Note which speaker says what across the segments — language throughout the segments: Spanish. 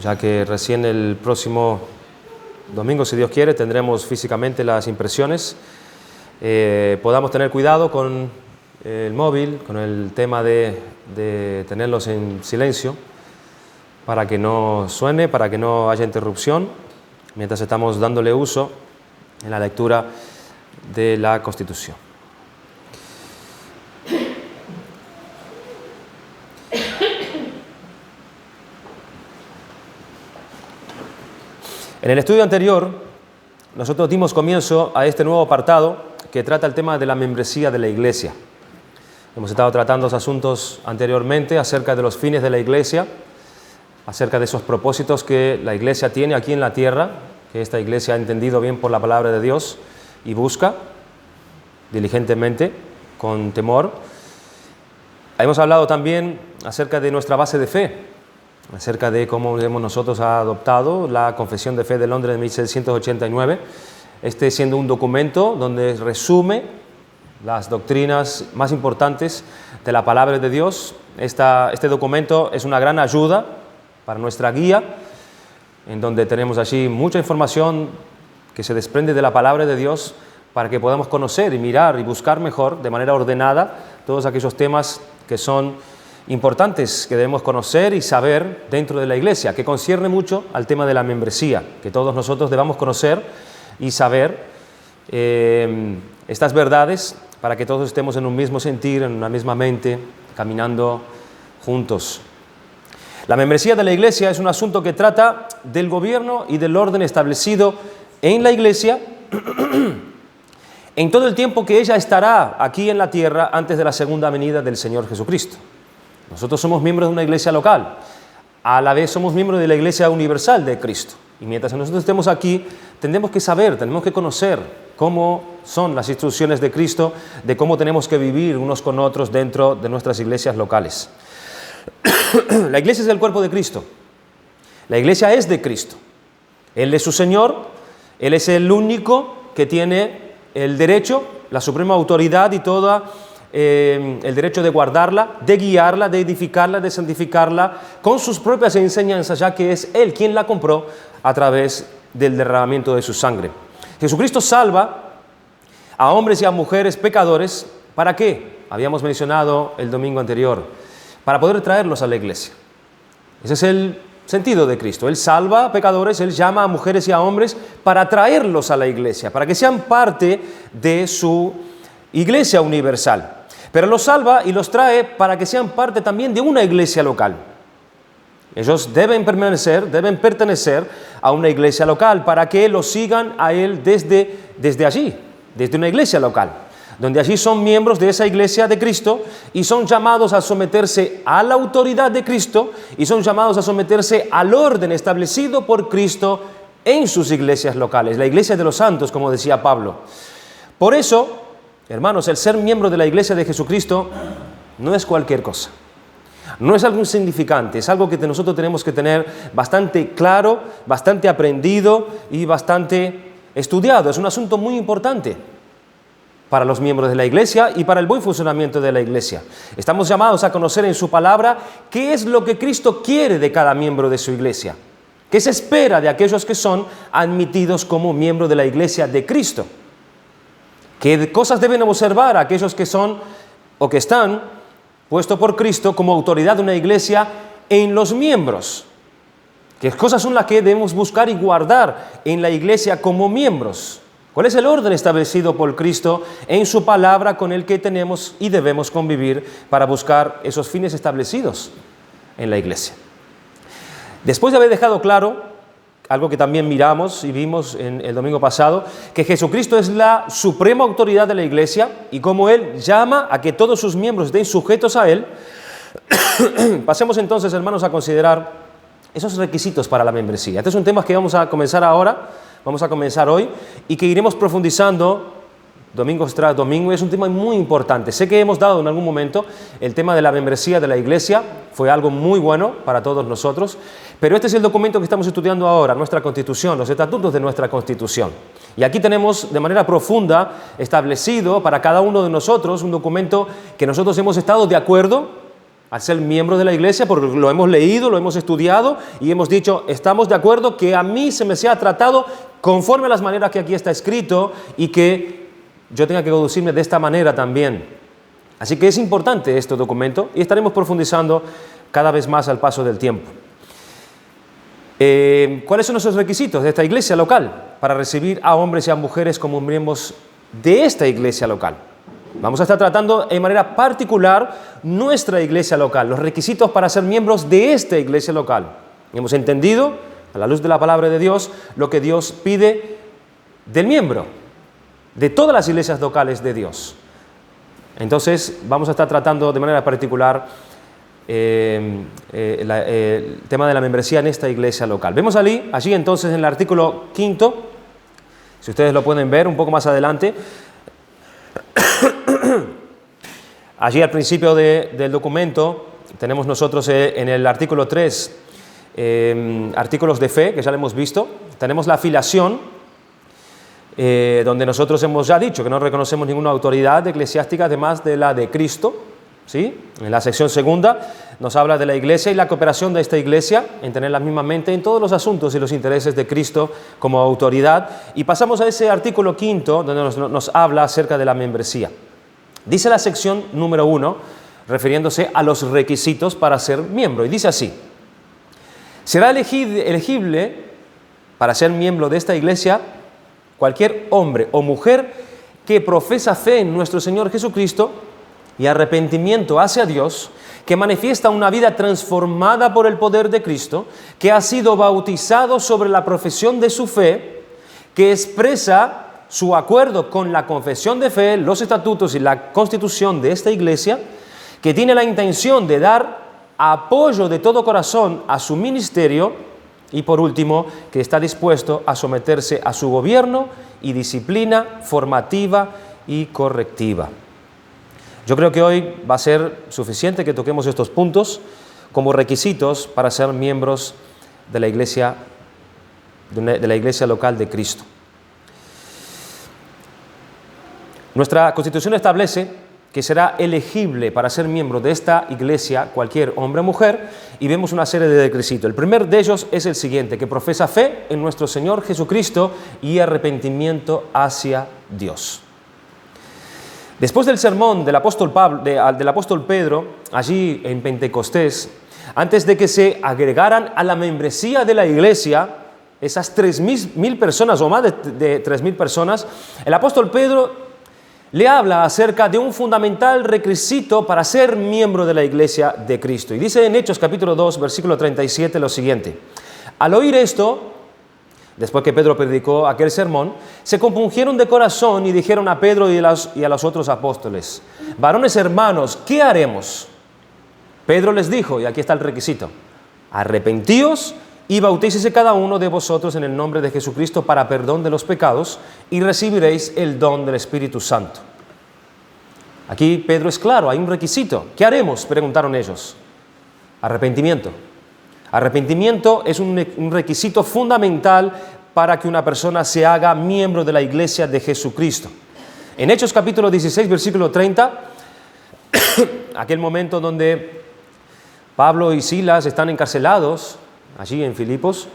Speaker 1: ya que recién el próximo domingo, si Dios quiere, tendremos físicamente las impresiones. Podamos tener cuidado con el móvil, con el tema de tenerlos en silencio, para que no suene, para que no haya interrupción, mientras estamos dándole uso en la lectura de la Constitución. En el estudio anterior, nosotros dimos comienzo a este nuevo apartado que trata el tema de la membresía de la Iglesia. Hemos estado tratando los asuntos anteriormente acerca de los fines de la Iglesia, acerca de esos propósitos que la Iglesia tiene aquí en la tierra, que esta Iglesia ha entendido bien por la palabra de Dios y busca diligentemente, con temor. Hemos hablado también acerca de nuestra base de fe, acerca de cómo hemos nosotros adoptado la Confesión de Fe de Londres de 1789, este siendo un documento donde resume las doctrinas más importantes de la palabra de Dios. Este documento es una gran ayuda para nuestra guía, en donde tenemos allí mucha información que se desprende de la palabra de Dios para que podamos conocer y mirar y buscar mejor, de manera ordenada, todos aquellos temas que son importantes, que debemos conocer y saber dentro de la Iglesia, que concierne mucho al tema de la membresía, que todos nosotros debamos conocer y saber estas verdades para que todos estemos en un mismo sentir, en una misma mente, caminando juntos. La membresía de la Iglesia es un asunto que trata del gobierno y del orden establecido en la Iglesia en todo el tiempo que ella estará aquí en la tierra antes de la segunda venida del Señor Jesucristo. Nosotros somos miembros de una iglesia local, a la vez somos miembros de la iglesia universal de Cristo. Y mientras nosotros estemos aquí, tenemos que saber, tenemos que conocer cómo son las instrucciones de Cristo, de cómo tenemos que vivir unos con otros dentro de nuestras iglesias locales. La iglesia es el cuerpo de Cristo. La iglesia es de Cristo. Él es su Señor, Él es el único que tiene el derecho, la suprema autoridad y toda el derecho de guardarla, de guiarla, de edificarla, de santificarla con sus propias enseñanzas, ya que es Él quien la compró a través del derramamiento de su sangre. Jesucristo salva a hombres y a mujeres pecadores. ¿Para qué? Habíamos mencionado el domingo anterior, para poder traerlos a la iglesia. Ese es el sentido de Cristo. Él salva a pecadores, Él llama a mujeres y a hombres para traerlos a la iglesia, para que sean parte de su iglesia universal. Pero los salva y los trae para que sean parte también de una iglesia local. Ellos deben pertenecer a una iglesia local para que los sigan a Él desde allí, desde una iglesia local, donde allí son miembros de esa iglesia de Cristo y son llamados a someterse a la autoridad de Cristo y son llamados a someterse al orden establecido por Cristo en sus iglesias locales, la iglesia de los santos, como decía Pablo. Por eso, hermanos, el ser miembro de la iglesia de Jesucristo no es cualquier cosa. No es algo insignificante, es algo que nosotros tenemos que tener bastante claro, bastante aprendido y bastante estudiado. Es un asunto muy importante para los miembros de la iglesia y para el buen funcionamiento de la iglesia. Estamos llamados a conocer en su palabra qué es lo que Cristo quiere de cada miembro de su iglesia, qué se espera de aquellos que son admitidos como miembros de la iglesia de Cristo. ¿Qué cosas deben observar aquellos que son o que están puestos por Cristo como autoridad de una iglesia en los miembros? ¿Qué cosas son las que debemos buscar y guardar en la iglesia como miembros? ¿Cuál es el orden establecido por Cristo en su palabra con el que tenemos y debemos convivir para buscar esos fines establecidos en la iglesia? Después de haber dejado claro algo que también miramos y vimos en el domingo pasado, que Jesucristo es la suprema autoridad de la iglesia y como Él llama a que todos sus miembros estén sujetos a Él, pasemos entonces, hermanos, a considerar esos requisitos para la membresía. Este es un tema que vamos a comenzar ahora, vamos a comenzar hoy y que iremos profundizando domingo tras domingo. Es un tema muy importante. Sé que hemos dado en algún momento el tema de la membresía de la iglesia, fue algo muy bueno para todos nosotros, pero este es el documento que estamos estudiando ahora, nuestra Constitución, los estatutos de nuestra Constitución. Y aquí tenemos de manera profunda establecido para cada uno de nosotros un documento que nosotros hemos estado de acuerdo al ser miembros de la iglesia, porque lo hemos leído, lo hemos estudiado y hemos dicho, estamos de acuerdo que a mí se me sea tratado conforme a las maneras que aquí está escrito y que yo tenga que conducirme de esta manera también. Así que es importante este documento y estaremos profundizando cada vez más al paso del tiempo. ¿Cuáles son nuestros requisitos de esta iglesia local para recibir a hombres y a mujeres como miembros de esta iglesia local? Vamos a estar tratando de manera particular nuestra iglesia local, los requisitos para ser miembros de esta iglesia local. Hemos entendido, a la luz de la palabra de Dios, lo que Dios pide del miembro, de todas las iglesias locales de Dios. Entonces, vamos a estar tratando de manera particular el tema de la membresía en esta iglesia local. Vemos allí entonces en el artículo 5, si ustedes lo pueden ver un poco más adelante, allí al principio del documento tenemos nosotros en el artículo 3 artículos de fe, que ya lo hemos visto. Tenemos la afiliación, donde nosotros hemos ya dicho que no reconocemos ninguna autoridad eclesiástica además de la de Cristo, ¿sí? En la sección segunda nos habla de la iglesia y la cooperación de esta iglesia en tener la misma mente en todos los asuntos y los intereses de Cristo como autoridad. Y pasamos a ese artículo 5 donde nos habla acerca de la membresía. Dice la sección número 1, refiriéndose a los requisitos para ser miembro, y dice así: será elegible para ser miembro de esta iglesia cualquier hombre o mujer que profesa fe en nuestro Señor Jesucristo y arrepentimiento hacia Dios, que manifiesta una vida transformada por el poder de Cristo, que ha sido bautizado sobre la profesión de su fe, que expresa su acuerdo con la confesión de fe, los estatutos y la constitución de esta iglesia, que tiene la intención de dar apoyo de todo corazón a su ministerio y, por último, que está dispuesto a someterse a su gobierno y disciplina formativa y correctiva. Yo creo que hoy va a ser suficiente que toquemos estos puntos como requisitos para ser miembros de la iglesia local de Cristo. Nuestra Constitución establece que será elegible para ser miembro de esta iglesia cualquier hombre o mujer, y vemos una serie de requisitos. El primer de ellos es el siguiente: que profesa fe en nuestro Señor Jesucristo y arrepentimiento hacia Dios. Después del sermón del apóstol Pedro, allí en Pentecostés, antes de que se agregaran a la membresía de la iglesia esas 3.000 personas o más de 3.000 personas, el apóstol Pedro le habla acerca de un fundamental requisito para ser miembro de la iglesia de Cristo. Y dice en Hechos capítulo 2, versículo 37 lo siguiente: al oír esto, después que Pedro predicó aquel sermón, se compungieron de corazón y dijeron a Pedro y a los otros apóstoles: varones hermanos, ¿qué haremos? Pedro les dijo, y aquí está el requisito: arrepentíos y bautícese cada uno de vosotros en el nombre de Jesucristo para perdón de los pecados, y recibiréis el don del Espíritu Santo. Aquí Pedro es claro, hay un requisito. ¿Qué haremos?, preguntaron ellos. Arrepentimiento. Arrepentimiento es un requisito fundamental para que una persona se haga miembro de la iglesia de Jesucristo. En Hechos capítulo 16, versículo 30, aquel momento donde Pablo y Silas están encarcelados allí en Filipos,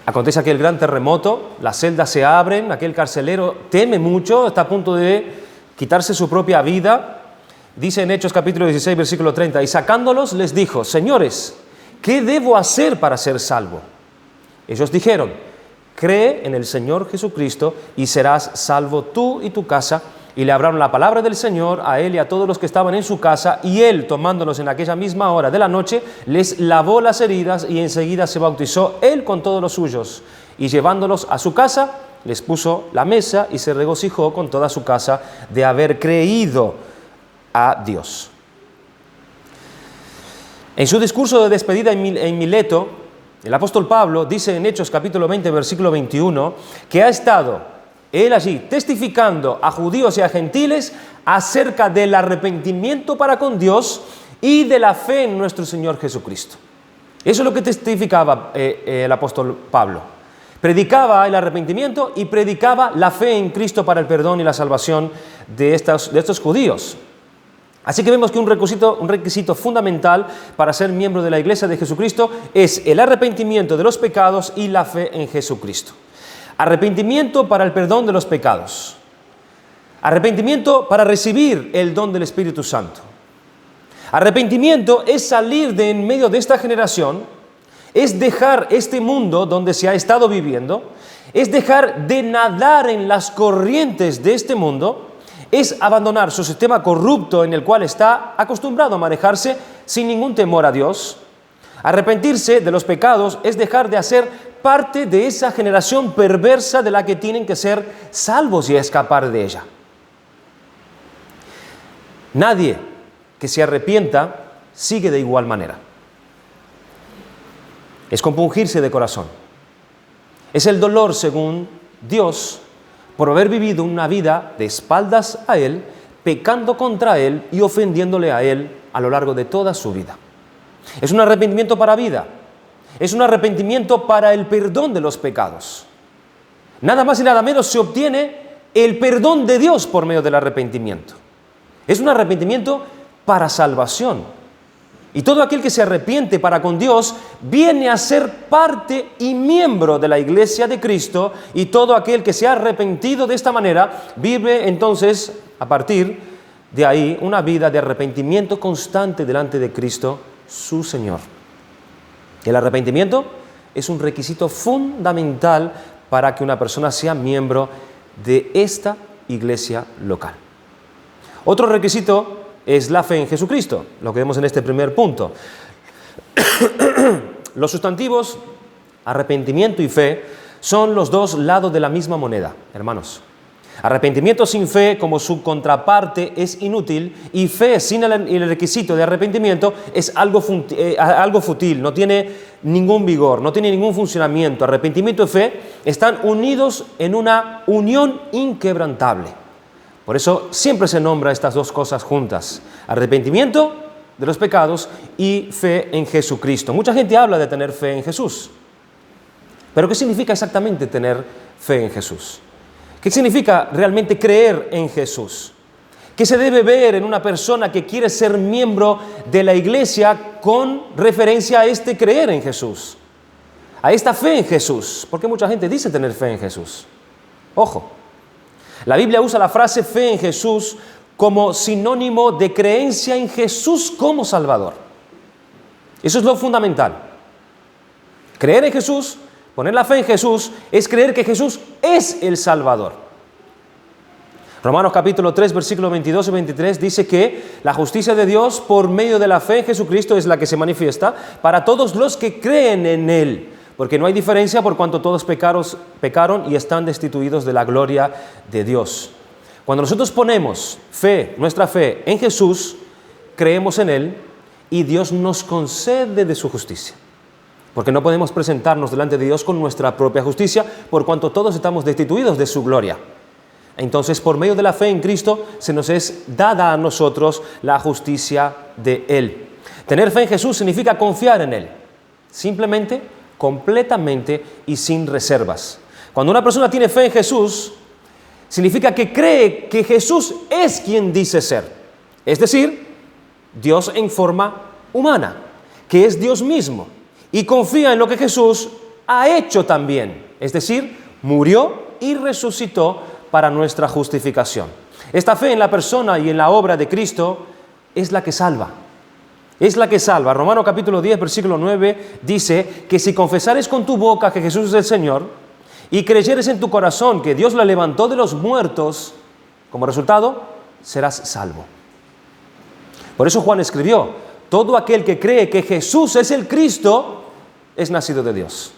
Speaker 1: acontece aquel gran terremoto, las celdas se abren, aquel carcelero teme mucho, está a punto de quitarse su propia vida. Dice en Hechos capítulo 16, versículo 30, y sacándolos les dijo: señores, ¿qué debo hacer para ser salvo? Ellos dijeron: cree en el Señor Jesucristo y serás salvo tú y tu casa. Y le hablaron la palabra del Señor a él y a todos los que estaban en su casa, y él, tomándolos en aquella misma hora de la noche, les lavó las heridas y enseguida se bautizó él con todos los suyos. Y llevándolos a su casa, les puso la mesa y se regocijó con toda su casa de haber creído a Dios. En su discurso de despedida en Mileto, el apóstol Pablo dice en Hechos capítulo 20, versículo 21, que ha estado él allí testificando a judíos y a gentiles acerca del arrepentimiento para con Dios y de la fe en nuestro Señor Jesucristo. Eso es lo que testificaba el apóstol Pablo. Predicaba el arrepentimiento y predicaba la fe en Cristo para el perdón y la salvación de estos judíos. Así que vemos que un requisito fundamental para ser miembro de la Iglesia de Jesucristo es el arrepentimiento de los pecados y la fe en Jesucristo. Arrepentimiento para el perdón de los pecados. Arrepentimiento para recibir el don del Espíritu Santo. Arrepentimiento es salir de en medio de esta generación, es dejar este mundo donde se ha estado viviendo, es dejar de nadar en las corrientes de este mundo, es abandonar su sistema corrupto en el cual está acostumbrado a manejarse sin ningún temor a Dios. Arrepentirse de los pecados es dejar de hacer parte de esa generación perversa de la que tienen que ser salvos y escapar de ella. Nadie que se arrepienta sigue de igual manera. Es compungirse de corazón. Es el dolor, según Dios, por haber vivido una vida de espaldas a Él, pecando contra Él y ofendiéndole a Él a lo largo de toda su vida. Es un arrepentimiento para vida. Es un arrepentimiento para el perdón de los pecados. Nada más y nada menos se obtiene el perdón de Dios por medio del arrepentimiento. Es un arrepentimiento para salvación. Y todo aquel que se arrepiente para con Dios viene a ser parte y miembro de la Iglesia de Cristo, y todo aquel que se ha arrepentido de esta manera vive entonces, a partir de ahí, una vida de arrepentimiento constante delante de Cristo, su Señor. El arrepentimiento es un requisito fundamental para que una persona sea miembro de esta iglesia local. Otro requisito es la fe en Jesucristo, lo que vemos en este primer punto. Los sustantivos arrepentimiento y fe son los dos lados de la misma moneda, hermanos. Arrepentimiento sin fe, como su contraparte, es inútil, y fe sin el requisito de arrepentimiento es algo fútil, no tiene ningún vigor, no tiene ningún funcionamiento. Arrepentimiento y fe están unidos en una unión inquebrantable. Por eso siempre se nombra estas dos cosas juntas: arrepentimiento de los pecados y fe en Jesucristo. Mucha gente habla de tener fe en Jesús. Pero ¿qué significa exactamente tener fe en Jesús? ¿Qué significa realmente creer en Jesús? ¿Qué se debe ver en una persona que quiere ser miembro de la iglesia con referencia a este creer en Jesús? A esta fe en Jesús. Porque mucha gente dice tener fe en Jesús. Ojo. La Biblia usa la frase fe en Jesús como sinónimo de creencia en Jesús como Salvador. Eso es lo fundamental. Creer en Jesús, poner la fe en Jesús, es creer que Jesús es el Salvador. Romanos capítulo 3, versículos 22 y 23 dice que la justicia de Dios por medio de la fe en Jesucristo es la que se manifiesta para todos los que creen en Él. Porque no hay diferencia por cuanto todos pecaron y están destituidos de la gloria de Dios. Cuando nosotros ponemos nuestra fe en Jesús, creemos en Él y Dios nos concede de su justicia. Porque no podemos presentarnos delante de Dios con nuestra propia justicia, por cuanto todos estamos destituidos de su gloria. Entonces, por medio de la fe en Cristo, se nos es dada a nosotros la justicia de Él. Tener fe en Jesús significa confiar en Él. Simplemente, completamente y sin reservas. Cuando una persona tiene fe en Jesús, significa que cree que Jesús es quien dice ser. Es decir, Dios en forma humana, que es Dios mismo. Y confía en lo que Jesús ha hecho también. Es decir, murió y resucitó para nuestra justificación. Esta fe en la persona y en la obra de Cristo es la que salva. Es la que salva. Romanos capítulo 10, versículo 9 dice que si confesares con tu boca que Jesús es el Señor y creyeres en tu corazón que Dios le levantó de los muertos, como resultado, serás salvo. Por eso Juan escribió: todo aquel que cree que Jesús es el Cristo es nacido de Dios.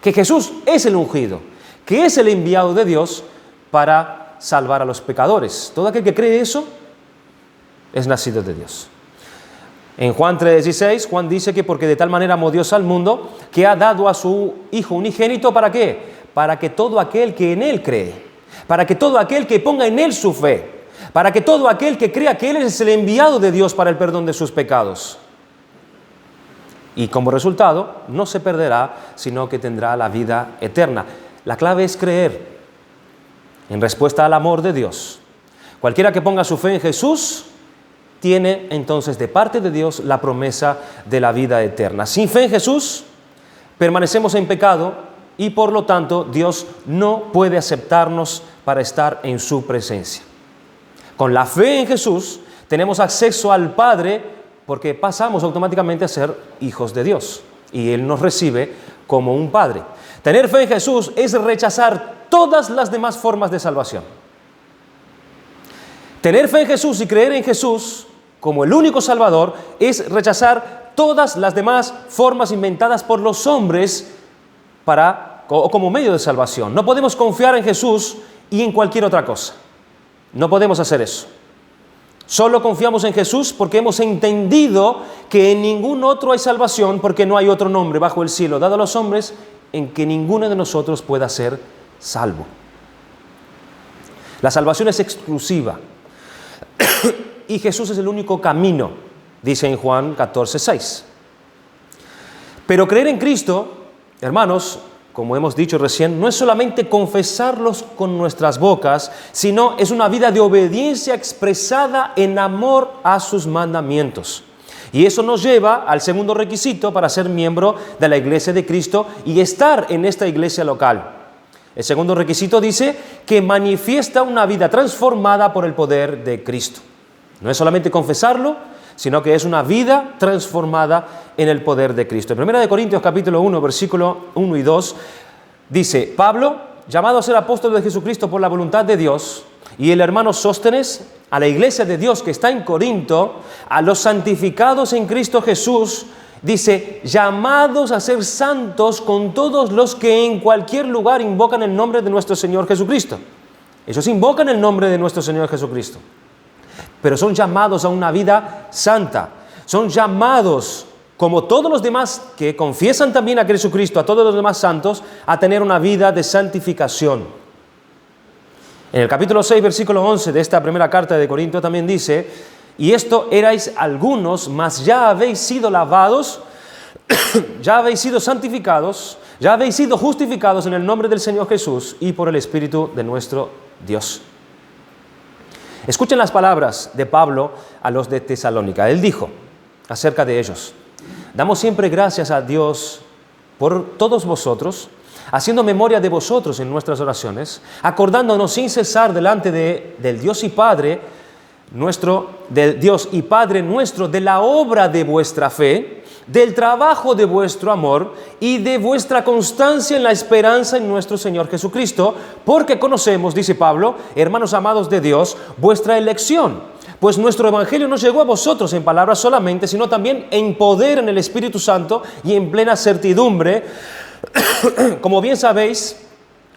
Speaker 1: Que Jesús es el ungido, que es el enviado de Dios para salvar a los pecadores. Todo aquel que cree eso es nacido de Dios. En Juan 3:16, Juan dice que porque de tal manera amó Dios al mundo, que ha dado a su Hijo unigénito, ¿para qué? Para que todo aquel que en Él cree, para que todo aquel que ponga en Él su fe, para que todo aquel que crea que Él es el enviado de Dios para el perdón de sus pecados. Y como resultado, no se perderá, sino que tendrá la vida eterna. La clave es creer en respuesta al amor de Dios. Cualquiera que ponga su fe en Jesús tiene entonces de parte de Dios la promesa de la vida eterna. Sin fe en Jesús, permanecemos en pecado y por lo tanto Dios no puede aceptarnos para estar en su presencia. Con la fe en Jesús tenemos acceso al Padre porque pasamos automáticamente a ser hijos de Dios y Él nos recibe como un Padre. Tener fe en Jesús es rechazar todas las demás formas de salvación. Tener fe en Jesús y creer en Jesús como el único Salvador es rechazar todas las demás formas inventadas por los hombres o como medio de salvación. No podemos confiar en Jesús y en cualquier otra cosa. No podemos hacer eso. Solo confiamos en Jesús porque hemos entendido que en ningún otro hay salvación, porque no hay otro nombre bajo el cielo dado a los hombres en que ninguno de nosotros pueda ser salvo. La salvación es exclusiva y Jesús es el único camino, dice en Juan 14:6. Pero creer en Cristo, hermanos, como hemos dicho recién, no es solamente confesarlos con nuestras bocas, sino es una vida de obediencia expresada en amor a sus mandamientos. Y eso nos lleva al segundo requisito para ser miembro de la Iglesia de Cristo y estar en esta iglesia local. El segundo requisito dice que manifiesta una vida transformada por el poder de Cristo. No es solamente confesarlo, sino que es una vida transformada en el poder de Cristo. En 1 Corintios capítulo 1, versículo 1 y 2, dice: Pablo, llamado a ser apóstol de Jesucristo por la voluntad de Dios, y el hermano Sóstenes, a la iglesia de Dios que está en Corinto, a los santificados en Cristo Jesús, dice, llamados a ser santos con todos los que en cualquier lugar invocan el nombre de nuestro Señor Jesucristo. Ellos invocan el nombre de nuestro Señor Jesucristo, pero son llamados a una vida santa. Son llamados, como todos los demás que confiesan también a Jesucristo, a todos los demás santos, a tener una vida de santificación. En el capítulo 6, versículo 11 de esta primera carta de Corinto también dice: y esto erais algunos, mas ya habéis sido lavados, ya habéis sido santificados, ya habéis sido justificados en el nombre del Señor Jesús y por el Espíritu de nuestro Dios. Escuchen las palabras de Pablo a los de Tesalónica. Él dijo acerca de ellos: damos siempre gracias a Dios por todos vosotros, haciendo memoria de vosotros en nuestras oraciones, acordándonos sin cesar delante del Dios y Padre nuestro, del Dios y Padre nuestro, de la obra de vuestra fe, del trabajo de vuestro amor y de vuestra constancia en la esperanza en nuestro Señor Jesucristo, porque conocemos, dice Pablo, hermanos amados de Dios, vuestra elección. Pues nuestro evangelio no llegó a vosotros en palabras solamente, sino también en poder en el Espíritu Santo y en plena certidumbre, como bien sabéis,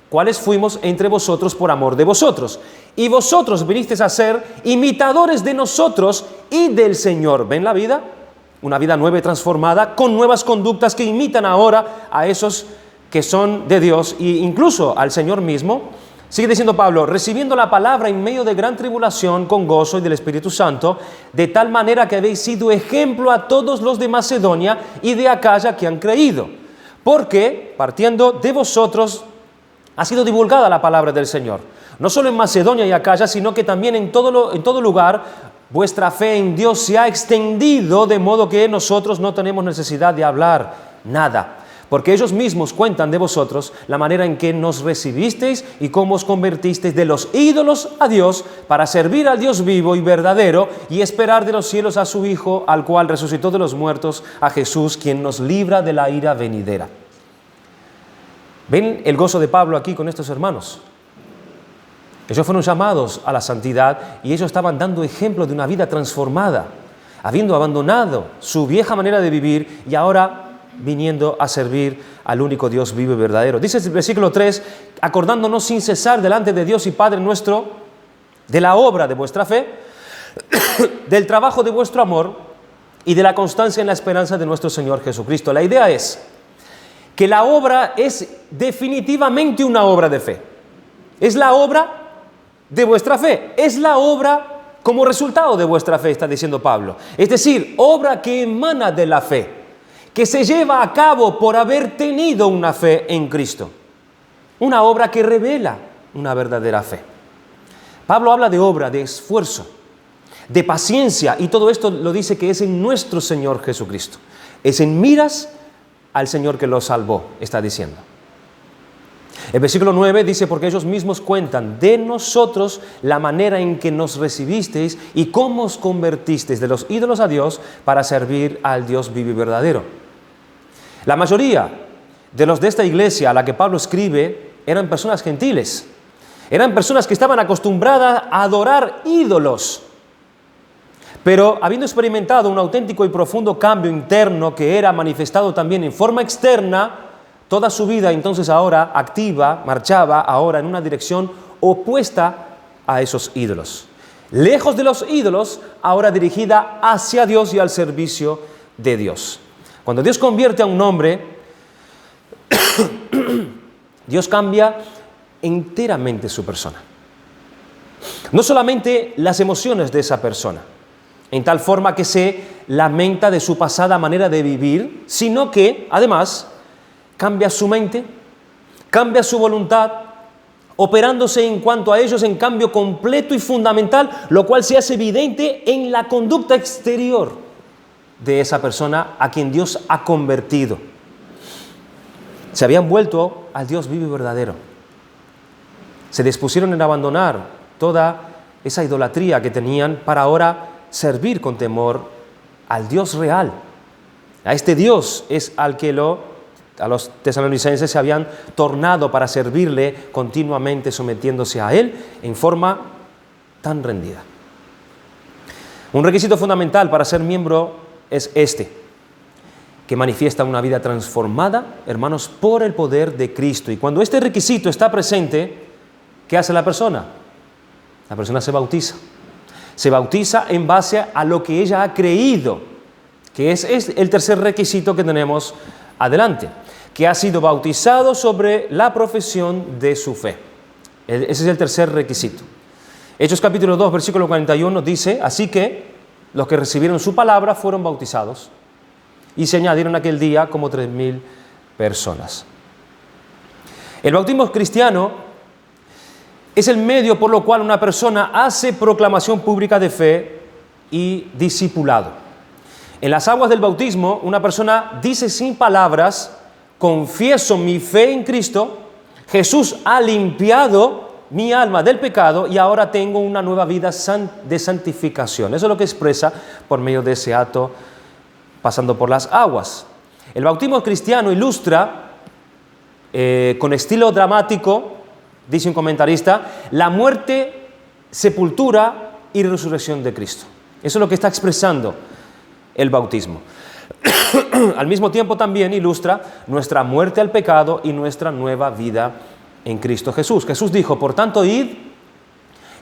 Speaker 1: cuáles fuimos entre vosotros por amor de vosotros. Y vosotros vinisteis a ser imitadores de nosotros y del Señor. ¿Ven la vida? Una vida nueva y transformada, con nuevas conductas que imitan ahora a esos que son de Dios e incluso al Señor mismo. Sigue diciendo Pablo: recibiendo la palabra en medio de gran tribulación con gozo y del Espíritu Santo, de tal manera que habéis sido ejemplo a todos los de Macedonia y de Acaya que han creído. Porque, partiendo de vosotros, ha sido divulgada la palabra del Señor. No solo en Macedonia y Acaya, sino que también en todo lugar, vuestra fe en Dios se ha extendido, de modo que nosotros no tenemos necesidad de hablar nada. Porque ellos mismos cuentan de vosotros la manera en que nos recibisteis y cómo os convertisteis de los ídolos a Dios para servir al Dios vivo y verdadero y esperar de los cielos a su Hijo, al cual resucitó de los muertos, a Jesús, quien nos libra de la ira venidera. ¿Ven el gozo de Pablo aquí con estos hermanos? Ellos fueron llamados a la santidad y ellos estaban dando ejemplo de una vida transformada, habiendo abandonado su vieja manera de vivir y ahora viniendo a servir al único Dios vivo y verdadero. Dice el versículo 3, acordándonos sin cesar delante de Dios y Padre nuestro, de la obra de vuestra fe, del trabajo de vuestro amor y de la constancia en la esperanza de nuestro Señor Jesucristo. La idea es que la obra es definitivamente una obra de fe. Es la obra de vuestra fe. Es la obra como resultado de vuestra fe, está diciendo Pablo. Es decir, obra que emana de la fe, que se lleva a cabo por haber tenido una fe en Cristo. Una obra que revela una verdadera fe. Pablo habla de obra, de esfuerzo. de paciencia, y todo esto lo dice que es en nuestro Señor Jesucristo. Es en miras al Señor que los salvó, está diciendo. El versículo 9 dice, porque ellos mismos cuentan de nosotros la manera en que nos recibisteis y cómo os convertisteis de los ídolos a Dios para servir al Dios vivo y verdadero. La mayoría de los de esta iglesia a la que Pablo escribe eran personas gentiles. Eran personas que estaban acostumbradas a adorar ídolos. Pero habiendo experimentado un auténtico y profundo cambio interno que era manifestado también en forma externa, toda su vida entonces ahora activa, marchaba ahora en una dirección opuesta a esos ídolos. Lejos de los ídolos, ahora dirigida hacia Dios y al servicio de Dios. Cuando Dios convierte a un hombre, Dios cambia enteramente su persona. No solamente las emociones de esa persona, en tal forma que se lamenta de su pasada manera de vivir, sino que, además, cambia su mente, cambia su voluntad, operándose en cuanto a ellos en cambio completo y fundamental, lo cual se hace evidente en la conducta exterior de esa persona a quien Dios ha convertido. Se habían vuelto al Dios vivo y verdadero. Se dispusieron en abandonar toda esa idolatría que tenían para ahora servir con temor al Dios real. A este Dios es al que a los tesalonicenses se habían tornado para servirle continuamente, sometiéndose a Él en forma tan rendida. Un requisito fundamental para ser miembro es este, que manifiesta una vida transformada, hermanos, por el poder de Cristo. Y cuando este requisito está presente, ¿qué hace la persona? La persona se bautiza. Se bautiza en base a lo que ella ha creído, que es el tercer requisito que tenemos adelante, que ha sido bautizado sobre la profesión de su fe. Ese es el tercer requisito. Hechos capítulo 2, versículo 41 dice, así que los que recibieron su palabra fueron bautizados y se añadieron aquel día como 3.000 personas. El bautismo cristiano es el medio por lo cual una persona hace proclamación pública de fe y discipulado. En las aguas del bautismo, una persona dice sin palabras, confieso mi fe en Cristo, Jesús ha limpiado mi alma del pecado y ahora tengo una nueva vida de santificación. Eso es lo que expresa por medio de ese acto pasando por las aguas. El bautismo cristiano ilustra con estilo dramático, dice un comentarista, la muerte, sepultura y resurrección de Cristo. Eso es lo que está expresando el bautismo. Al mismo tiempo también ilustra nuestra muerte al pecado y nuestra nueva vida en Cristo Jesús. Jesús dijo, por tanto, id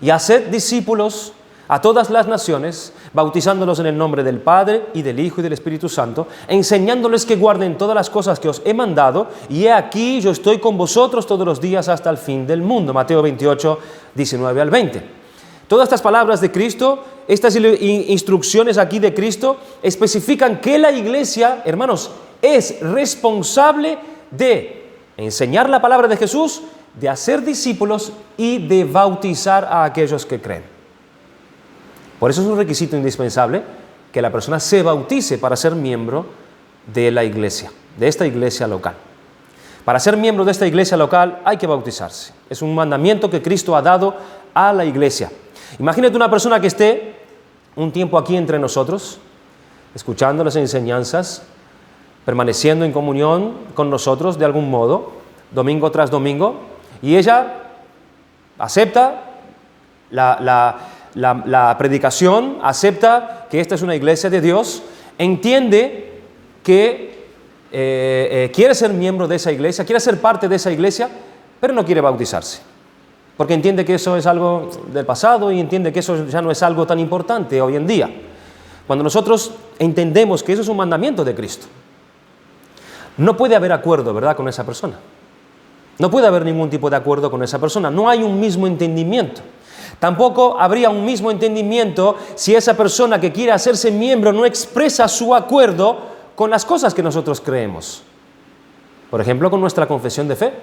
Speaker 1: y haced discípulos a todas las naciones, bautizándolos en el nombre del Padre y del Hijo y del Espíritu Santo, enseñándoles que guarden todas las cosas que os he mandado, y he aquí yo estoy con vosotros todos los días hasta el fin del mundo. Mateo 28, 19 al 20. Todas estas palabras de Cristo, estas instrucciones aquí de Cristo, especifican que la iglesia, hermanos, es responsable de enseñar la palabra de Jesús, de hacer discípulos y de bautizar a aquellos que creen. Por eso es un requisito indispensable que la persona se bautice para ser miembro de la iglesia, de esta iglesia local. Para ser miembro de esta iglesia local hay que bautizarse. Es un mandamiento que Cristo ha dado a la iglesia. Imagínate una persona que esté un tiempo aquí entre nosotros, escuchando las enseñanzas, permaneciendo en comunión con nosotros de algún modo, domingo tras domingo, y ella acepta la predicación, acepta que esta es una iglesia de Dios, entiende que quiere ser miembro de esa iglesia, quiere ser parte de esa iglesia, pero no quiere bautizarse, porque entiende que eso es algo del pasado y entiende que eso ya no es algo tan importante hoy en día. Cuando nosotros entendemos que eso es un mandamiento de Cristo, no puede haber acuerdo, ¿verdad?, con esa persona. No puede haber ningún tipo de acuerdo con esa persona. No hay un mismo entendimiento. Tampoco habría un mismo entendimiento si esa persona que quiere hacerse miembro no expresa su acuerdo con las cosas que nosotros creemos. Por ejemplo, con nuestra confesión de fe,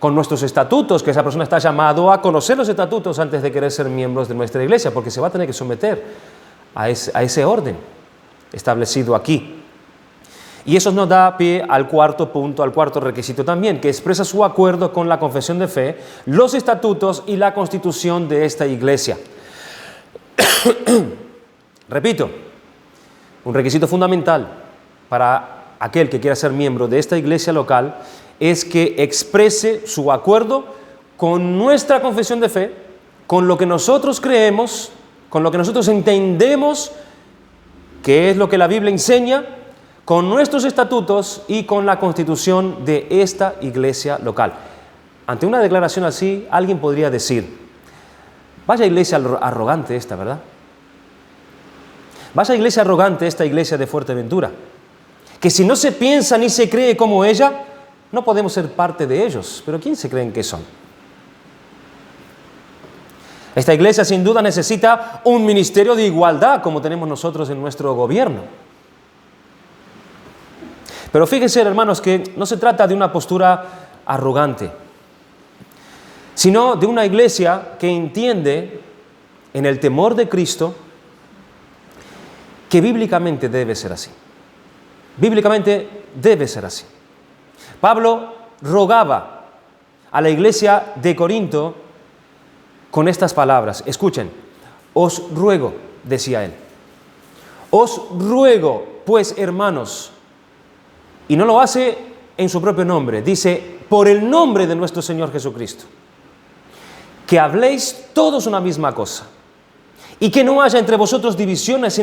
Speaker 1: con nuestros estatutos, que esa persona está llamado a conocer los estatutos antes de querer ser miembros de nuestra iglesia, porque se va a tener que someter a ese orden establecido aquí. Y eso nos da pie al cuarto punto, al cuarto requisito también, que expresa su acuerdo con la confesión de fe, los estatutos y la constitución de esta iglesia. Repito, un requisito fundamental para aquel que quiera ser miembro de esta iglesia local es que exprese su acuerdo con nuestra confesión de fe, con lo que nosotros creemos, con lo que nosotros entendemos que es lo que la Biblia enseña, con nuestros estatutos y con la constitución de esta iglesia local. Ante una declaración así, alguien podría decir: vaya iglesia arrogante esta, ¿verdad? Vaya iglesia arrogante esta iglesia de Fuerteventura, que si no se piensa ni se cree como ella, no podemos ser parte de ellos. Pero ¿quién se creen que son? Esta iglesia sin duda necesita un ministerio de igualdad como tenemos nosotros en nuestro gobierno. Pero fíjense, hermanos, que no se trata de una postura arrogante, sino de una iglesia que entiende en el temor de Cristo que bíblicamente debe ser así. Bíblicamente debe ser así. Pablo rogaba a la iglesia de Corinto con estas palabras. Escuchen: os ruego, decía él, os ruego, pues, hermanos, y no lo hace en su propio nombre, dice por el nombre de nuestro Señor Jesucristo, que habléis todos una misma cosa, y que no haya entre vosotros divisiones,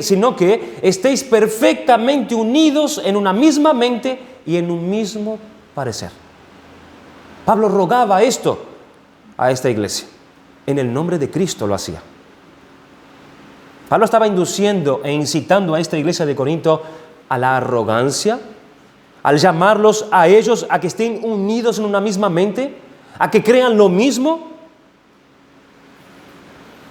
Speaker 1: sino que estéis perfectamente unidos en una misma mente y en un mismo parecer. Pablo rogaba esto a esta iglesia. En el nombre de Cristo lo hacía. Pablo estaba induciendo e incitando a esta iglesia de Corinto a la arrogancia, al llamarlos a ellos a que estén unidos en una misma mente, a que crean lo mismo.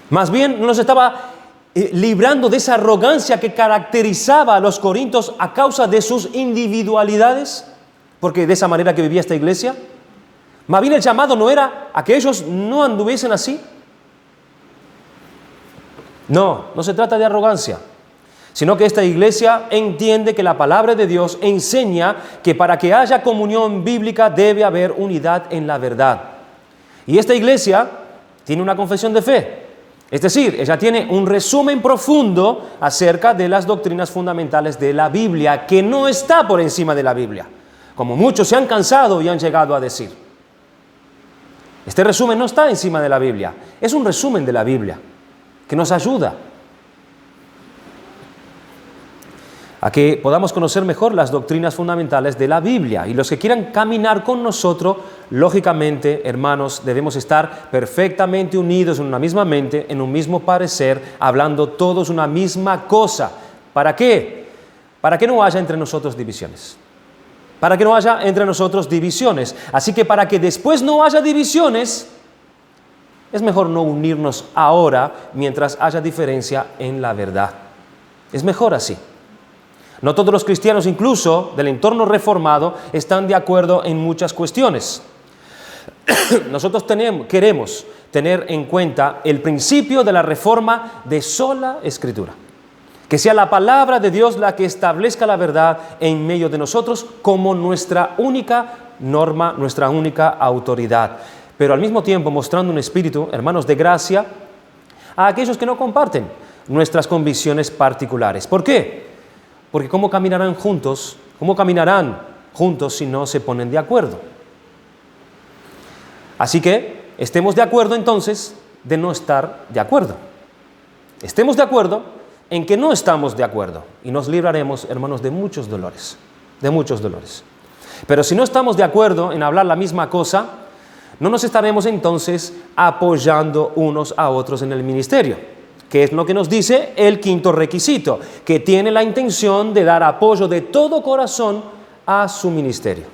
Speaker 1: Más bien nos estaba librando de esa arrogancia que caracterizaba a los corintios a causa de sus individualidades, porque de esa manera que vivía esta iglesia. Más bien el llamado no era a que ellos no anduviesen así. No se trata de arrogancia, sino que esta iglesia entiende que la palabra de Dios enseña que para que haya comunión bíblica debe haber unidad en la verdad. Y esta iglesia tiene una confesión de fe, es decir, ella tiene un resumen profundo acerca de las doctrinas fundamentales de la Biblia, que no está por encima de la Biblia, como muchos se han cansado y han llegado a decir. Este resumen no está encima de la Biblia, es un resumen de la Biblia que nos ayuda a que podamos conocer mejor las doctrinas fundamentales de la Biblia. Y los que quieran caminar con nosotros, lógicamente, hermanos, debemos estar perfectamente unidos en una misma mente, en un mismo parecer, hablando todos una misma cosa. ¿Para qué? Para que no haya entre nosotros divisiones. Para que no haya entre nosotros divisiones. Así que para que después no haya divisiones, es mejor no unirnos ahora mientras haya diferencia en la verdad. Es mejor así. No todos los cristianos, incluso del entorno reformado, están de acuerdo en muchas cuestiones. Nosotros queremos tener en cuenta el principio de la reforma de sola Escritura. Que sea la palabra de Dios la que establezca la verdad en medio de nosotros como nuestra única norma, nuestra única autoridad. Pero al mismo tiempo mostrando un espíritu, hermanos, de gracia a aquellos que no comparten nuestras convicciones particulares. ¿Por qué? Porque ¿cómo caminarán juntos si no se ponen de acuerdo? Así que estemos de acuerdo entonces de no estar de acuerdo. Estemos de acuerdo en que no estamos de acuerdo y nos libraremos, hermanos, de muchos dolores, Pero si no estamos de acuerdo en hablar la misma cosa, no nos estaremos entonces apoyando unos a otros en el ministerio. Que es lo que nos dice el quinto requisito, que tiene la intención de dar apoyo de todo corazón a su ministerio.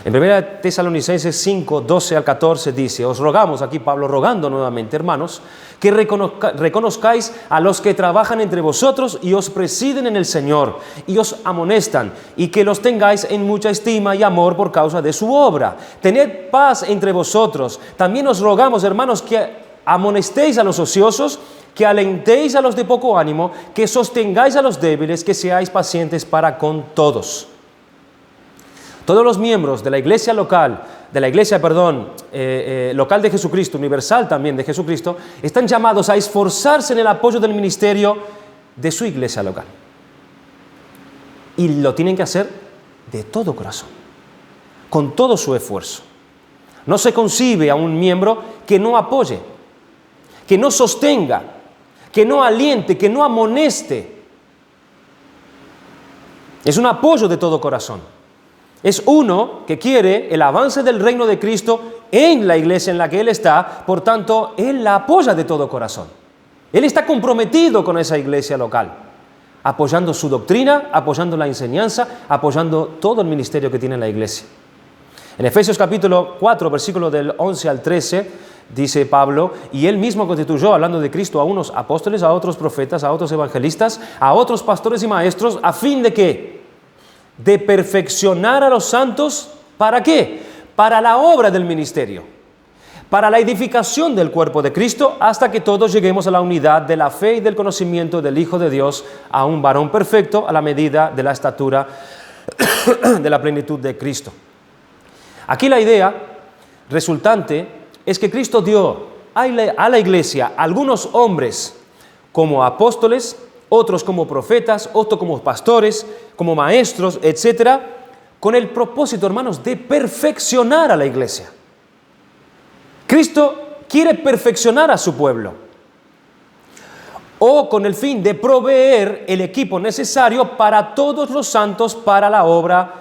Speaker 1: En 1 Tesalonicenses 5, 12 al 14 dice: os rogamos, aquí Pablo rogando nuevamente, hermanos, que reconozcáis a los que trabajan entre vosotros y os presiden en el Señor y os amonestan, y que los tengáis en mucha estima y amor por causa de su obra. Tened paz entre vosotros. También os rogamos, hermanos, que amonestéis a los ociosos, que alentéis a los de poco ánimo, que sostengáis a los débiles, que seáis pacientes para con todos. Todos los miembros de la iglesia local, local de Jesucristo, universal también de Jesucristo, están llamados a esforzarse en el apoyo del ministerio de su iglesia local. Y lo tienen que hacer de todo corazón, con todo su esfuerzo. No se concibe a un miembro que no apoye, que no sostenga, que no aliente, que no amoneste. Es un apoyo de todo corazón. Es uno que quiere el avance del reino de Cristo en la iglesia en la que él está, por tanto, él la apoya de todo corazón. Él está comprometido con esa iglesia local, apoyando su doctrina, apoyando la enseñanza, apoyando todo el ministerio que tiene la iglesia. En Efesios capítulo 4, versículo del 11 al 13, dice Pablo: y él mismo constituyó, hablando de Cristo, a unos apóstoles, a otros profetas, a otros evangelistas, a otros pastores y maestros, a fin de ¿qué? De perfeccionar a los santos. ¿Para qué? Para la obra del ministerio, para la edificación del cuerpo de Cristo, hasta que todos lleguemos a la unidad de la fe y del conocimiento del Hijo de Dios, a un varón perfecto, a la medida de la estatura de la plenitud de Cristo. Aquí la idea resultante es que Cristo dio a la iglesia algunos hombres como apóstoles, otros como profetas, otros como pastores, como maestros, etcétera, con el propósito, hermanos, de perfeccionar a la iglesia. Cristo quiere perfeccionar a su pueblo, o con el fin de proveer el equipo necesario para todos los santos para la obra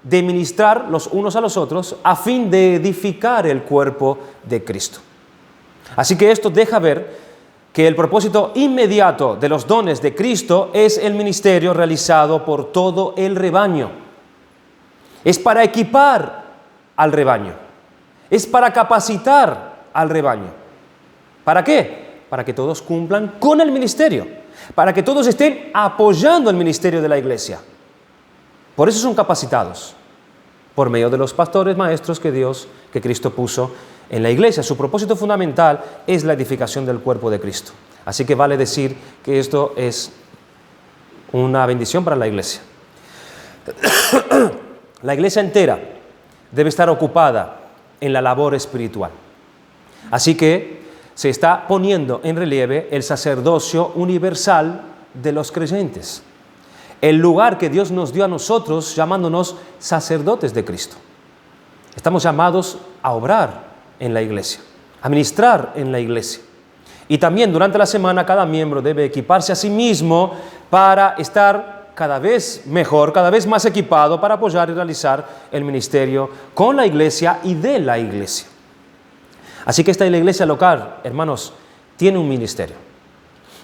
Speaker 1: de ministrar los unos a los otros, a fin de edificar el cuerpo de Cristo. Así que esto deja ver que el propósito inmediato de los dones de Cristo es el ministerio realizado por todo el rebaño. Es para equipar al rebaño. Es para capacitar al rebaño. ¿Para qué? Para que todos cumplan con el ministerio. Para que todos estén apoyando el ministerio de la iglesia. Por eso son capacitados. Por medio de los pastores, maestros que Cristo puso en la iglesia. Su propósito fundamental es la edificación del cuerpo de Cristo. Así que vale decir que esto es una bendición para la iglesia. La iglesia entera debe estar ocupada en la labor espiritual. Así que se está poniendo en relieve el sacerdocio universal de los creyentes. El lugar que Dios nos dio a nosotros llamándonos sacerdotes de Cristo. Estamos llamados a obrar en la iglesia, a ministrar en la iglesia. Y también durante la semana cada miembro debe equiparse a sí mismo para estar cada vez mejor, cada vez más equipado para apoyar y realizar el ministerio con la iglesia y de la iglesia. Así que esta iglesia local, hermanos, tiene un ministerio.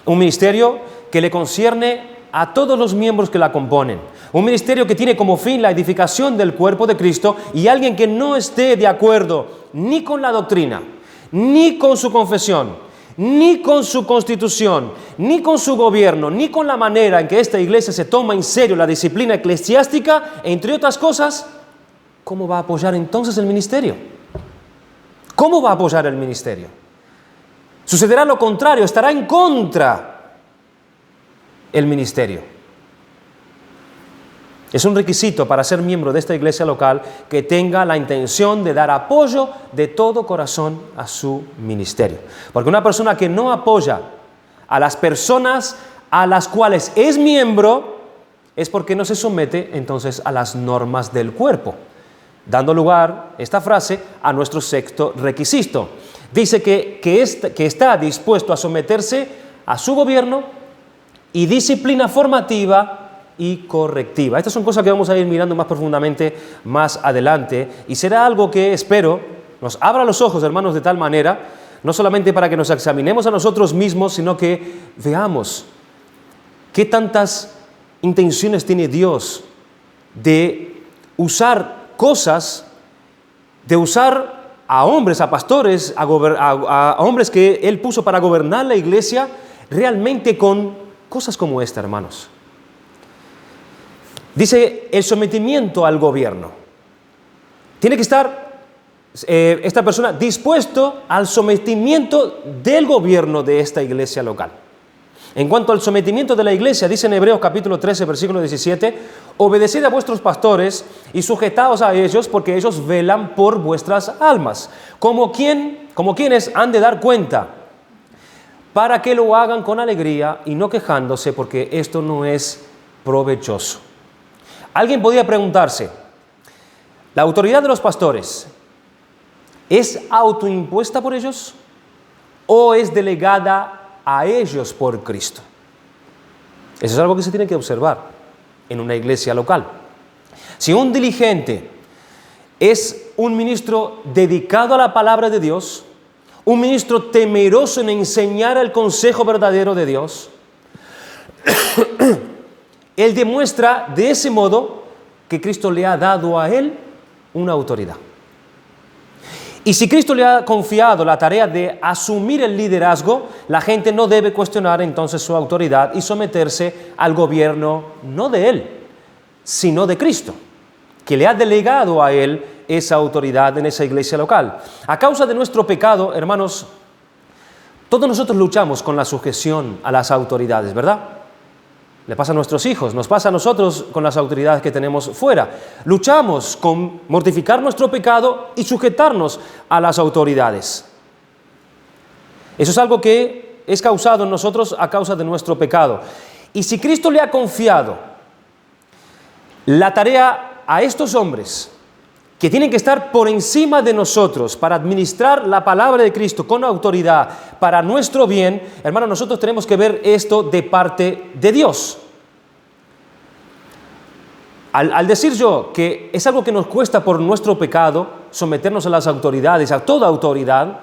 Speaker 1: Un ministerio que le concierne a todos los miembros que la componen. Un ministerio que tiene como fin la edificación del cuerpo de Cristo, y alguien que no esté de acuerdo ni con la doctrina, ni con su confesión, ni con su constitución, ni con su gobierno, ni con la manera en que esta iglesia se toma en serio la disciplina eclesiástica, entre otras cosas, ¿cómo va a apoyar entonces el ministerio? ¿Cómo va a apoyar el ministerio? Sucederá lo contrario, estará en contra el ministerio. Es un requisito para ser miembro de esta iglesia local que tenga la intención de dar apoyo de todo corazón a su ministerio. Porque una persona que no apoya a las personas a las cuales es miembro es porque no se somete entonces a las normas del cuerpo. Dando lugar, esta frase, a nuestro sexto requisito. Dice que está dispuesto a someterse a su gobierno y disciplina formativa y correctiva. Estas son cosas que vamos a ir mirando más profundamente más adelante, y será algo que espero nos abra los ojos, hermanos, de tal manera, no solamente para que nos examinemos a nosotros mismos, sino que veamos qué tantas intenciones tiene Dios de usar cosas de usar a hombres, a pastores, a hombres que Él puso para gobernar la iglesia, realmente con cosas como esta, hermanos. Dice el sometimiento al gobierno. Tiene que estar esta persona dispuesto al sometimiento del gobierno de esta iglesia local. En cuanto al sometimiento de la iglesia, dice en Hebreos capítulo 13, versículo 17, obedeced a vuestros pastores y sujetaos a ellos, porque ellos velan por vuestras almas, como quienes han de dar cuenta, para que lo hagan con alegría y no quejándose, porque esto no es provechoso. Alguien podría preguntarse, ¿la autoridad de los pastores es autoimpuesta por ellos o es delegada a ellos por Cristo? Eso es algo que se tiene que observar en una iglesia local. Si un diligente es un ministro dedicado a la palabra de Dios, un ministro temeroso en enseñar el consejo verdadero de Dios, él demuestra de ese modo que Cristo le ha dado a él una autoridad. Y si Cristo le ha confiado la tarea de asumir el liderazgo, la gente no debe cuestionar entonces su autoridad y someterse al gobierno no de él, sino de Cristo, que le ha delegado a él esa autoridad en esa iglesia local. A causa de nuestro pecado, hermanos, todos nosotros luchamos con la sujeción a las autoridades, ¿verdad? Le pasa a nuestros hijos, nos pasa a nosotros con las autoridades que tenemos fuera. Luchamos con mortificar nuestro pecado y sujetarnos a las autoridades. Eso es algo que es causado en nosotros a causa de nuestro pecado. Y si Cristo le ha confiado la tarea a estos hombres, que tienen que estar por encima de nosotros para administrar la palabra de Cristo con autoridad para nuestro bien, hermanos, nosotros tenemos que ver esto de parte de Dios. Al decir yo que es algo que nos cuesta por nuestro pecado someternos a las autoridades, a toda autoridad,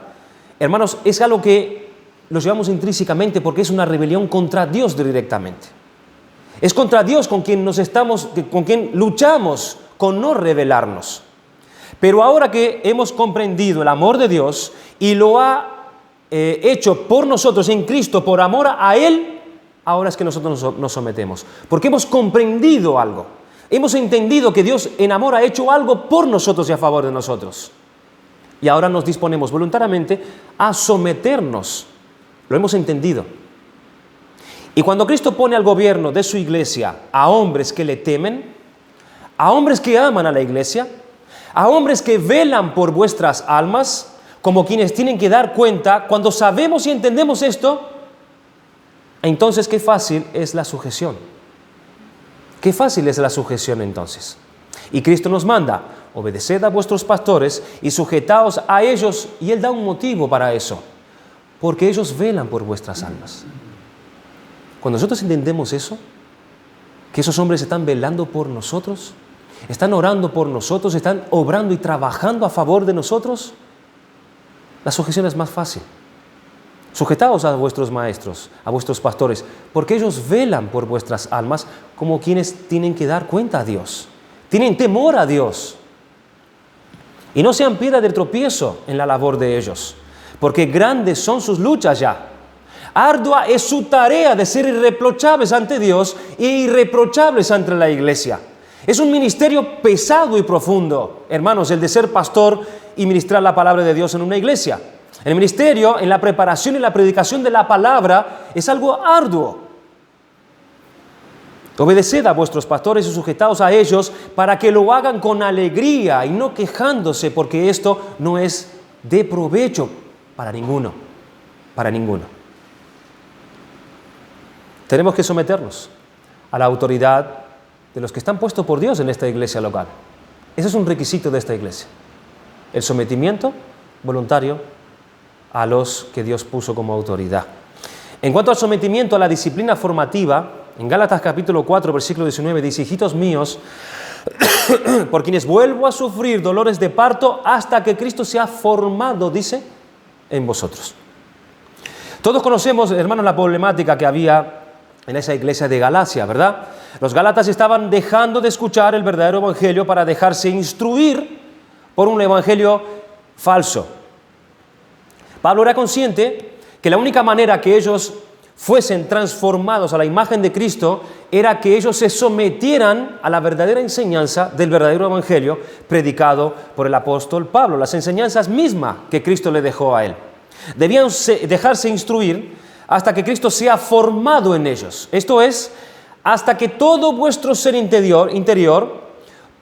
Speaker 1: hermanos, es algo que lo llevamos intrínsecamente porque es una rebelión contra Dios directamente. Es contra Dios con quien luchamos con no rebelarnos. Pero ahora que hemos comprendido el amor de Dios y lo ha hecho por nosotros en Cristo, por amor a Él, ahora es que nosotros nos sometemos. Porque hemos comprendido algo. Hemos entendido que Dios en amor ha hecho algo por nosotros y a favor de nosotros. Y ahora nos disponemos voluntariamente a someternos. Lo hemos entendido. Y cuando Cristo pone al gobierno de su iglesia a hombres que le temen, a hombres que aman a la iglesia, a hombres que velan por vuestras almas, como quienes tienen que dar cuenta, cuando sabemos y entendemos esto, entonces qué fácil es la sujeción. Qué fácil es la sujeción entonces. Y Cristo nos manda, obedeced a vuestros pastores y sujetaos a ellos, y Él da un motivo para eso, porque ellos velan por vuestras almas. Cuando nosotros entendemos eso, que esos hombres están velando por nosotros, están orando por nosotros, están obrando y trabajando a favor de nosotros, la sujeción es más fácil. Sujetaos a vuestros maestros, a vuestros pastores, porque ellos velan por vuestras almas como quienes tienen que dar cuenta a Dios. Tienen temor a Dios. Y no sean piedra de tropiezo en la labor de ellos, porque grandes son sus luchas ya. Ardua es su tarea de ser irreprochables ante Dios e irreprochables ante la iglesia. Es un ministerio pesado y profundo, hermanos, el de ser pastor y ministrar la palabra de Dios en una iglesia. El ministerio, en la preparación y la predicación de la palabra, es algo arduo. Obedeced a vuestros pastores y sujetaos a ellos para que lo hagan con alegría y no quejándose, porque esto no es de provecho para ninguno. Para ninguno. Tenemos que someternos a la autoridad de los que están puestos por Dios en esta iglesia local. Ese es un requisito de esta iglesia. El sometimiento voluntario a los que Dios puso como autoridad. En cuanto al sometimiento a la disciplina formativa, en Gálatas capítulo 4, versículo 19, dice: hijitos míos, por quienes vuelvo a sufrir dolores de parto hasta que Cristo sea formado, dice, en vosotros. Todos conocemos, hermanos, la problemática que había en esa iglesia de Galacia, ¿verdad? Los gálatas estaban dejando de escuchar el verdadero evangelio para dejarse instruir por un evangelio falso. Pablo era consciente que la única manera que ellos fuesen transformados a la imagen de Cristo era que ellos se sometieran a la verdadera enseñanza del verdadero evangelio predicado por el apóstol Pablo, las enseñanzas mismas que Cristo le dejó a él. Debían dejarse instruir hasta que Cristo sea formado en ellos. Esto es, hasta que todo vuestro ser interior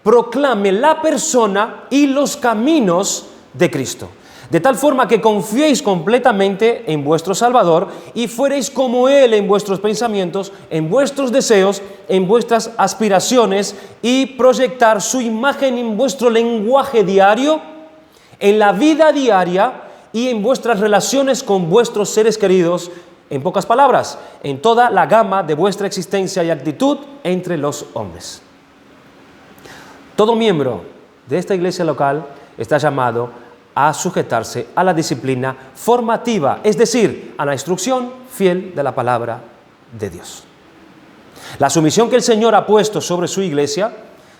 Speaker 1: proclame la persona y los caminos de Cristo, de tal forma que confiéis completamente en vuestro Salvador y fuereis como Él en vuestros pensamientos, en vuestros deseos, en vuestras aspiraciones, y proyectar su imagen en vuestro lenguaje diario, en la vida diaria y en vuestras relaciones con vuestros seres queridos. En pocas palabras, en toda la gama de vuestra existencia y actitud entre los hombres. Todo miembro de esta iglesia local está llamado a sujetarse a la disciplina formativa, es decir, a la instrucción fiel de la palabra de Dios. La sumisión que el Señor ha puesto sobre su iglesia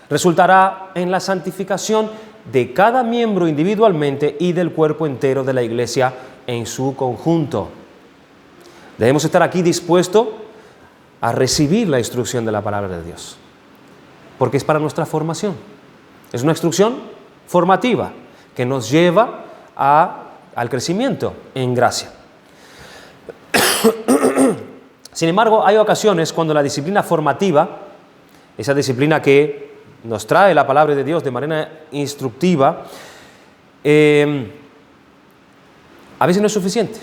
Speaker 1: resultará en la santificación de cada miembro individualmente y del cuerpo entero de la iglesia en su conjunto. Debemos estar aquí dispuestos a recibir la instrucción de la palabra de Dios, porque es para nuestra formación. Es una instrucción formativa que nos lleva al crecimiento en gracia. Sin embargo, hay ocasiones cuando la disciplina formativa, esa disciplina que nos trae la palabra de Dios de manera instructiva, a veces no es suficiente.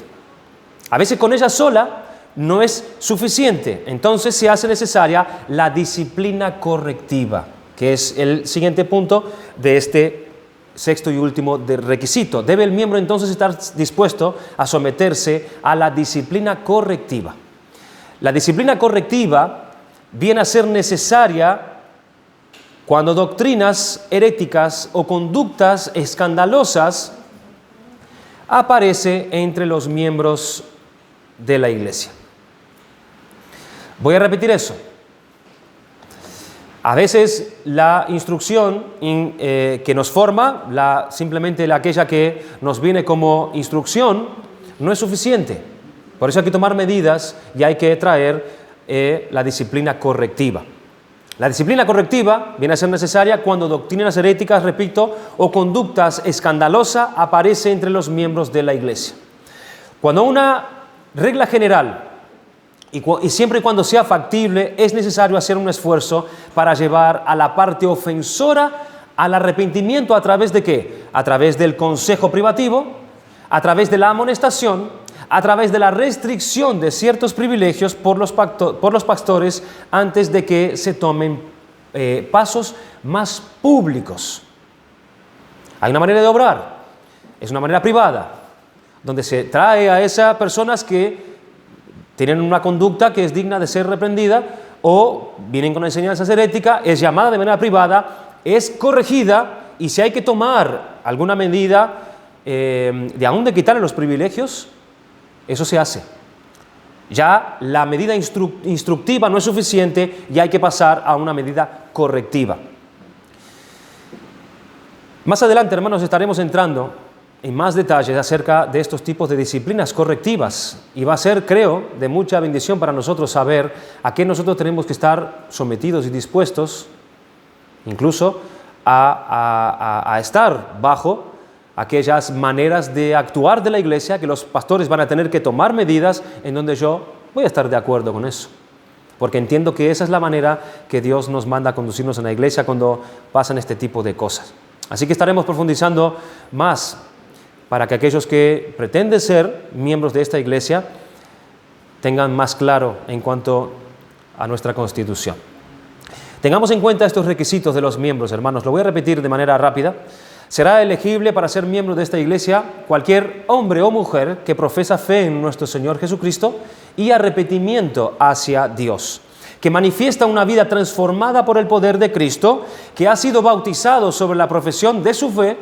Speaker 1: A veces con ella sola no es suficiente. Entonces se hace necesaria la disciplina correctiva, que es el siguiente punto de este sexto y último requisito. Debe el miembro entonces estar dispuesto a someterse a la disciplina correctiva. La disciplina correctiva viene a ser necesaria cuando doctrinas heréticas o conductas escandalosas aparecen entre los miembros de la iglesia. Voy a repetir eso. A veces la instrucción que nos forma, simplemente aquella que nos viene como instrucción, no es suficiente. Por eso hay que tomar medidas y hay que traer la disciplina correctiva. La disciplina correctiva viene a ser necesaria cuando doctrinas heréticas, repito, o conductas escandalosas aparecen entre los miembros de la iglesia. Cuando una regla general, y siempre y cuando sea factible, es necesario hacer un esfuerzo para llevar a la parte ofensora al arrepentimiento. ¿A través de qué? A través del consejo privativo, a través de la amonestación, a través de la restricción de ciertos privilegios por los pastores antes de que se tomen pasos más públicos. Hay una manera de obrar, es una manera privada, donde se trae a esas personas que tienen una conducta que es digna de ser reprendida o vienen con enseñanzas heréticas, es llamada de manera privada, es corregida, y si hay que tomar alguna medida de quitarle los privilegios, eso se hace. Ya la medida instructiva no es suficiente y hay que pasar a una medida correctiva. Más adelante, hermanos, estaremos entrando en más detalles acerca de estos tipos de disciplinas correctivas, y va a ser, creo, de mucha bendición para nosotros saber a qué nosotros tenemos que estar sometidos y dispuestos, incluso a estar bajo aquellas maneras de actuar de la iglesia que los pastores van a tener que tomar medidas, en donde yo voy a estar de acuerdo con eso, porque entiendo que esa es la manera que Dios nos manda a conducirnos en la iglesia cuando pasan este tipo de cosas. Así que estaremos profundizando más para que aquellos que pretenden ser miembros de esta iglesia tengan más claro en cuanto a nuestra constitución. Tengamos en cuenta estos requisitos de los miembros, hermanos. Lo voy a repetir de manera rápida. Será elegible para ser miembro de esta iglesia cualquier hombre o mujer que profesa fe en nuestro Señor Jesucristo y arrepentimiento hacia Dios, que manifiesta una vida transformada por el poder de Cristo, que ha sido bautizado sobre la profesión de su fe,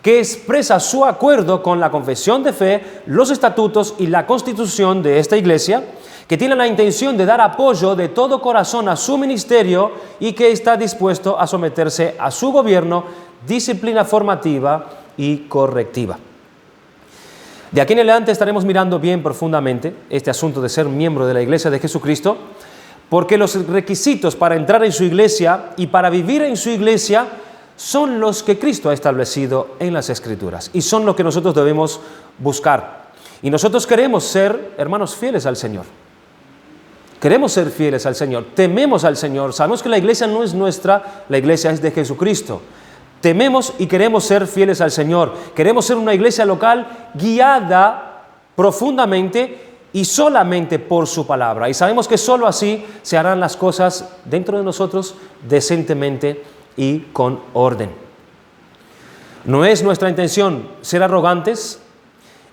Speaker 1: que expresa su acuerdo con la confesión de fe, los estatutos y la constitución de esta iglesia, que tiene la intención de dar apoyo de todo corazón a su ministerio y que está dispuesto a someterse a su gobierno disciplina formativa y correctiva. De aquí en adelante estaremos mirando bien profundamente este asunto de ser miembro de la Iglesia de Jesucristo, porque los requisitos para entrar en su iglesia y para vivir en su iglesia son los que Cristo ha establecido en las Escrituras y son lo que nosotros debemos buscar. Y nosotros queremos ser, hermanos, fieles al Señor. Queremos ser fieles al Señor, tememos al Señor, sabemos que la iglesia no es nuestra, la iglesia es de Jesucristo. Tememos y queremos ser fieles al Señor. Queremos ser una iglesia local guiada profundamente y solamente por su palabra. Y sabemos que solo así se harán las cosas dentro de nosotros decentemente y con orden. No es nuestra intención ser arrogantes,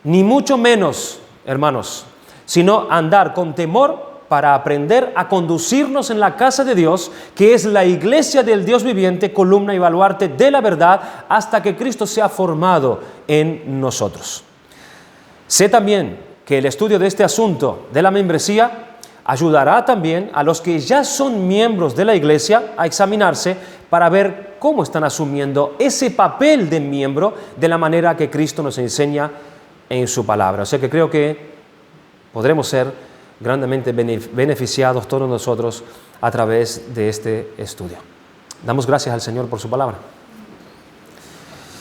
Speaker 1: ni mucho menos, hermanos, sino andar con temor para aprender a conducirnos en la casa de Dios, que es la iglesia del Dios viviente, columna y baluarte de la verdad, hasta que Cristo sea formado en nosotros. Sé también que el estudio de este asunto de la membresía ayudará también a los que ya son miembros de la iglesia a examinarse para ver cómo están asumiendo ese papel de miembro de la manera que Cristo nos enseña en su palabra. O sea que creo que podremos ser grandemente beneficiados todos nosotros a través de este estudio. Damos gracias al Señor por su palabra.